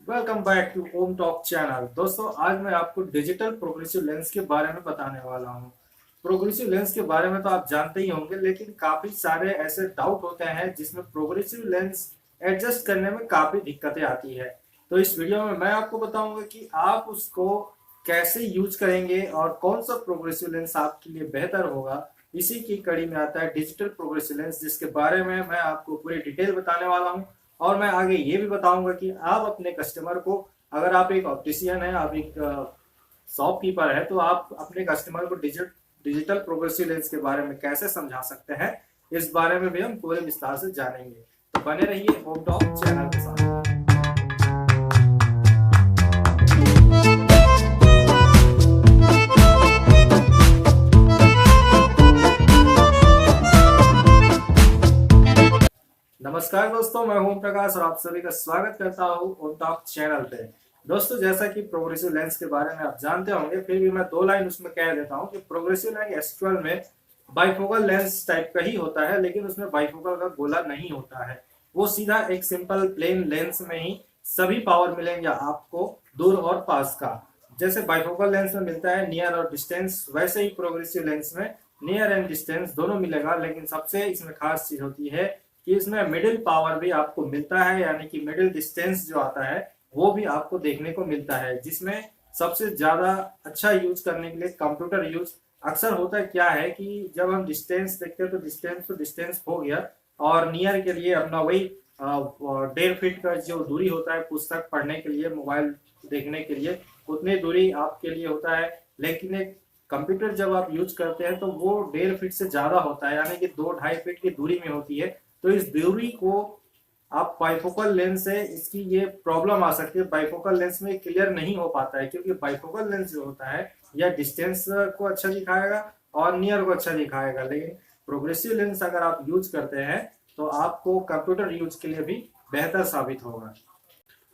Welcome back to Om talk channel. दोस्तों, आज मैं आपको डिजिटल प्रोग्रेसिव लेंस के बारे में बताने वाला हूं। प्रोग्रेसिव लेंस के बारे में तो आप जानते ही होंगे, लेकिन काफी सारे ऐसे डाउट होते हैं जिसमें प्रोग्रेसिव लेंस एडजस्ट करने में काफी दिक्कतें आती है। तो इस वीडियो में मैं आपको बताऊंगा कि आप उसको कैसे यूज करेंगे और कौन सा प्रोग्रेसिव लेंस आपके लिए बेहतर होगा। इसी की कड़ी में आता है डिजिटल प्रोग्रेसिव लेंस, जिसके बारे में मैं आपको पूरी डिटेल बताने वाला हूं। और मैं आगे ये भी बताऊंगा कि आप अपने कस्टमर को, अगर आप एक ऑप्टिशियन है, आप एक शॉपकीपर है, तो आप अपने कस्टमर को डिजिटल प्रोग्रेसिव लेंस के बारे में कैसे समझा सकते हैं, इस बारे में भी हम पूरे विस्तार से जानेंगे। तो बने रहिए होम टॉक चैनल के साथ। नमस्कार दोस्तों, मैं ओम प्रकाश और आप सभी का स्वागत करता हूँ ओम टॉक चैनल पे। दोस्तों, जैसा कि प्रोग्रेसिव लेंस के बारे में आप जानते होंगे, फिर भी मैं दो लाइन उसमें कह देता हूँ कि प्रोग्रेसिव लेंस एक्चुअल में बाइफोकल लेंस टाइप का ही होता है, लेकिन उसमें बाइफोकल का गोला नहीं होता है। वो सीधा एक सिंपल प्लेन लेंस में ही सभी पावर मिलेंगे आपको, दूर और पास का। जैसे बाइफोकल लेंस में मिलता है नियर और डिस्टेंस, वैसे ही प्रोग्रेसिव लेंस में नियर एंड डिस्टेंस दोनों मिलेगा। लेकिन सबसे इसमें खास चीज होती है कि इसमें मिडिल पावर भी आपको मिलता है, यानी कि मिडिल डिस्टेंस जो आता है वो भी आपको देखने को मिलता है। जिसमें सबसे ज्यादा अच्छा यूज करने के लिए कंप्यूटर यूज अक्सर होता क्या है कि जब हम डिस्टेंस देखते हैं तो डिस्टेंस हो गया, और नियर के लिए अपना वही 1.5 फीट का जो दूरी होता है पुस्तक पढ़ने के लिए, मोबाइल देखने के लिए, उतनी दूरी आपके लिए होता है। लेकिन एक कंप्यूटर जब आप यूज करते हैं तो वो 1.5 फीट से ज्यादा होता है, यानी कि 2-2.5 फीट की दूरी में होती है। तो इस दूरी को आप बाइफोकल लेंस से, इसकी ये प्रॉब्लम आ सकती है, बाइफोकल लेंस में क्लियर नहीं हो पाता है, क्योंकि बाइफोकल लेंस जो होता है यह डिस्टेंस को अच्छा दिखाएगा और नियर को अच्छा दिखाएगा। लेकिन प्रोग्रेसिव लेंस अगर आप यूज करते हैं तो आपको कंप्यूटर यूज के लिए भी बेहतर साबित होगा।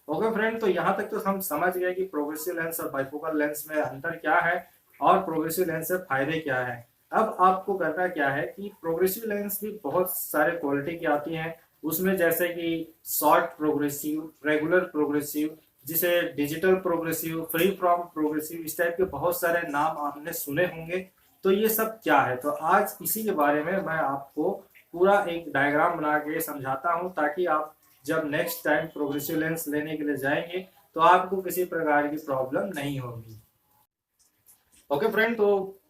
ओके फ्रेंड, तो यहाँ तक तो हम समझ गए कि प्रोग्रेसिव लेंस और बाइफोकल लेंस में अंतर क्या है और प्रोग्रेसिव लेंस से फायदे क्या है। अब आपको करना क्या है कि प्रोग्रेसिव लेंस भी बहुत सारे क्वालिटी की आती हैं। उसमें जैसे कि शॉर्ट प्रोग्रेसिव, रेगुलर प्रोग्रेसिव, जिसे digital progressive, free from progressive, इस टाइप के बहुत सारे नाम आपने सुने होंगे। तो ये सब क्या है, तो आज इसी के बारे में मैं आपको पूरा एक डायग्राम बना के समझाता हूँ, ताकि आप जब नेक्स्ट टाइम प्रोग्रेसिव लेंस लेने के लिए जाएंगे तो आपको किसी प्रकार की प्रॉब्लम नहीं होगी। ओके फ्रेंड, तो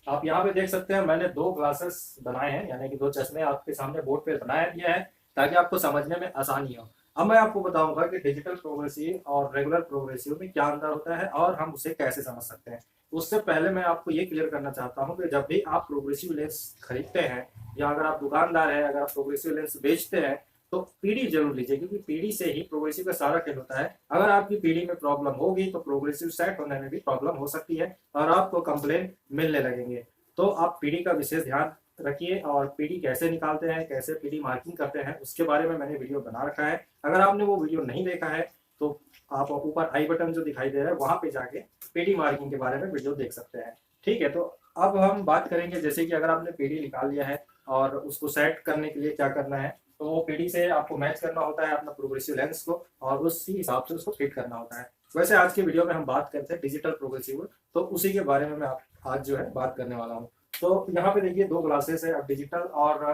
आप यहाँ पे देख सकते हैं मैंने दो ग्लासेस बनाए हैं, यानी कि दो चश्मे आपके सामने बोर्ड पे बनाया दिया है, ताकि आपको समझने में आसानी हो। अब मैं आपको बताऊंगा कि डिजिटल प्रोग्रेसिव और रेगुलर प्रोग्रेसिव में क्या अंतर होता है और हम उसे कैसे समझ सकते हैं। उससे पहले मैं आपको ये क्लियर करना चाहता हूँ कि जब भी आप प्रोग्रेसिव लेंस खरीदते हैं, या अगर आप दुकानदार हैं, अगर आप प्रोग्रेसिव लेंस बेचते हैं, तो पीडी जरूर लीजिए, क्योंकि पीडी से ही प्रोग्रेसिव का सारा खेल होता है। अगर आपकी पीडी में प्रॉब्लम होगी तो प्रोग्रेसिव सेट होने में भी प्रॉब्लम हो सकती है और आपको कंप्लेन मिलने लगेंगे। तो आप पीडी का विशेष ध्यान रखिए, और पीडी कैसे निकालते हैं, कैसे पीडी मार्किंग करते हैं, उसके बारे में मैंने वीडियो बना रखा है। अगर आपने वो वीडियो नहीं देखा है तो आप ऊपर आई बटन जो दिखाई दे रहा है वहां पे जाके पीडी मार्किंग के बारे में वीडियो देख सकते हैं। ठीक है, तो अब हम बात करेंगे, जैसे कि अगर आपने पीडी निकाल लिया है और उसको सेट करने के लिए क्या करना है, तो वो पीडी से आपको मैच करना होता है अपना प्रोग्रेसिव लेंस को, और उसी हिसाब से उसको फिट करना होता है। वैसे आज के वीडियो में हम बात करते हैं डिजिटल प्रोग्रेसिव, तो उसी के बारे में मैं आज जो है बात करने वाला हूँ। तो यहाँ पे देखिए दो ग्लासेस है, अब डिजिटल और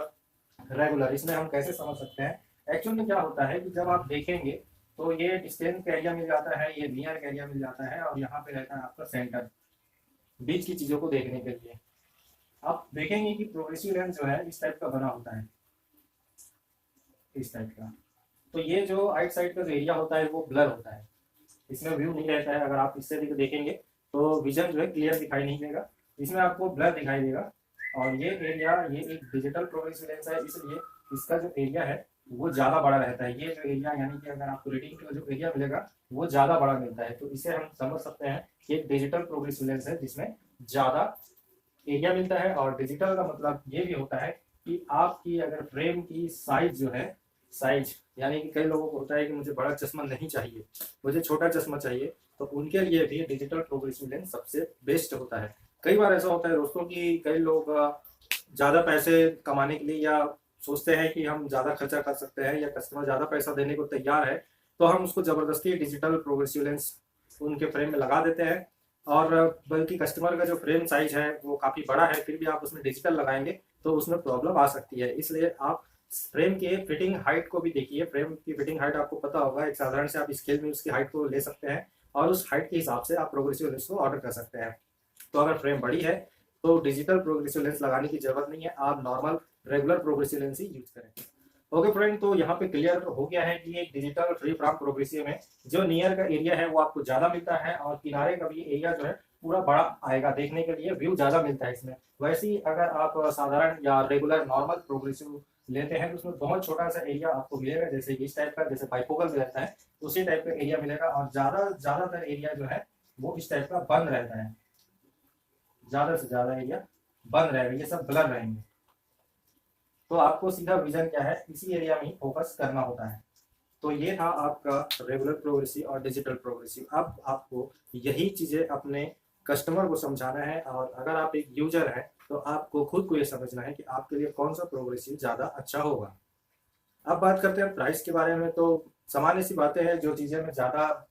रेगुलर, इसमें हम कैसे समझ सकते हैं। एक्चुअली में क्या होता है कि जब आप देखेंगे तो ये डिस्टेंस का एरिया मिल जाता है, ये नियर का एरिया मिल जाता है, और यहाँ पे रहता है आपका सेंटर, बीच की चीजों को देखने के लिए। आप देखेंगे कि प्रोग्रेसिव लेंस जो है इस टाइप का बना होता है, इस टाइप का। तो ये जो राइट साइड का जो एरिया होता है वो ब्लर होता है, इसमें व्यू नहीं रहता है। अगर आप इससे भी देखेंगे तो विजन जो है क्लियर दिखाई नहीं देगा, इसमें आपको ब्लर दिखाई देगा। और ये एरिया, ये एक डिजिटल प्रोग्रेसिव लेंस है, इसलिए इसका जो एरिया है वो ज़्यादा बड़ा रहता है। ये जो एरिया, यानी कि अगर आपको रीडिंग का जो एरिया मिलेगा वो ज़्यादा बड़ा मिलता है। तो इसे हम समझ सकते हैं कि एक डिजिटल प्रोग्रेसिव लेंस है जिसमें ज़्यादा एरिया मिलता है। और डिजिटल का मतलब ये भी होता है कि आपकी अगर फ्रेम की साइज जो है, साइज यानी कि कई लोगों को होता है कि मुझे बड़ा चश्मा नहीं चाहिए, मुझे छोटा चश्मा चाहिए, तो उनके लिए भी डिजिटल प्रोग्रेसिव लेंस सबसे बेस्ट होता है। कई बार ऐसा होता है दोस्तों कि कई लोग ज़्यादा पैसे कमाने के लिए, या सोचते हैं कि हम ज़्यादा खर्चा कर सकते हैं, या कस्टमर ज़्यादा पैसा देने को तैयार है, तो हम उसको जबरदस्ती डिजिटल प्रोग्रेसिव लेंस उनके फ्रेम में लगा देते हैं। और बल्कि कस्टमर का जो फ्रेम साइज है वो काफ़ी बड़ा है, फिर भी आप उसमें डिजिटल लगाएंगे तो उसमें प्रॉब्लम आ सकती है। इसलिए आप फ्रेम के फिटिंग हाइट को भी देखिए। फ्रेम की फिटिंग हाइट आपको पता होगा, एक साधारण से आप स्केल में उसकी हाइट को ले सकते हैं और उस हाइट के हिसाब से आप प्रोग्रेसिव लेंस को ऑर्डर कर सकते हैं। तो अगर फ्रेम बड़ी है तो डिजिटल प्रोग्रेसिव लेंस लगाने की जरूरत नहीं है, आप नॉर्मल रेगुलर प्रोग्रेसिव लेंस ही यूज करें। ओके फ्रेंड, तो यहाँ पे क्लियर हो गया है कि एक डिजिटल फ्री फ्रॉम प्रोग्रेसिव में जो नियर का एरिया है वो आपको ज्यादा मिलता है और किनारे का भी एरिया जो है पूरा बड़ा आएगा, देखने के लिए व्यू ज्यादा मिलता है इसमें। वैसे ही अगर आप साधारण या रेगुलर नॉर्मल प्रोग्रेसिव लेते हैं तो उसमें बहुत छोटा सा एरिया आपको मिलेगा, जैसे इस टाइप का, जैसे बाइफोकल में रहता है उसी टाइप का एरिया मिलेगा। और ज्यादातर एरिया जो है वो इस टाइप का बंद रहता है, ज्यादा से ज्यादा एरिया बंद रहेगा, ये सब ब्लर रहेंगे। तो आपको सीधा विजन क्या है, इसी एरिया में ही फोकस करना होता है। तो ये था आपका रेगुलर प्रोग्रेसिव और डिजिटल प्रोग्रेसिव। अब आपको यही चीजें अपने कस्टमर को समझाना है, और अगर आप एक यूजर हैं तो आपको खुद को ये समझना है कि आपके लिए कौन सा प्रोग्रेसिव ज्यादा अच्छा होगा। अब बात करते हैं प्राइस के बारे में। तो सामान्य सी बातें हैं, जो चीजें में ज्यादा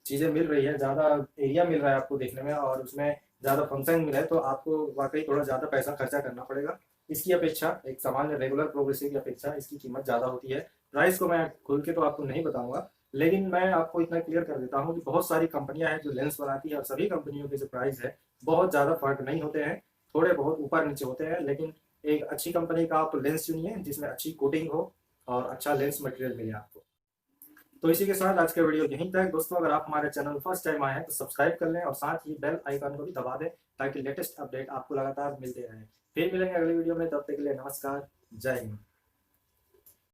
चीजें मिल रही है, ज्यादा एरिया मिल रहा है आपको देखने में, और उसमें ज्यादा फंक्शन मिला है, तो आपको वाकई थोड़ा ज्यादा पैसा खर्चा करना पड़ेगा। इसकी अपेक्षा एक सामान्य रेगुलर प्रोग्रेसिव की अपेक्षा इसकी कीमत ज्यादा होती है। प्राइस को मैं खुल के तो आपको नहीं बताऊंगा, लेकिन मैं आपको इतना क्लियर कर देता हूँ कि बहुत सारी कंपनियां हैं जो लेंस बनाती है, और सभी कंपनियों के जो प्राइस है बहुत ज्यादा फर्क नहीं होते हैं, थोड़े बहुत ऊपर नीचे होते हैं। लेकिन एक अच्छी कंपनी का आप लेंस चुनिए जिसमें अच्छी कोटिंग हो और अच्छा लेंस मटेरियल मिले आपको। तो इसी के साथ आज का वीडियो यहीं तक दोस्तों। अगर आप हमारे चैनल फर्स्ट टाइम आए हैं तो सब्सक्राइब कर लें और साथ ही बेल आइकन को भी दबा दें, ताकि लेटेस्ट अपडेट आपको लगातार मिलते रहे। फिर मिलेंगे अगली वीडियो में, तब तक के लिए नमस्कार, जय हिंद।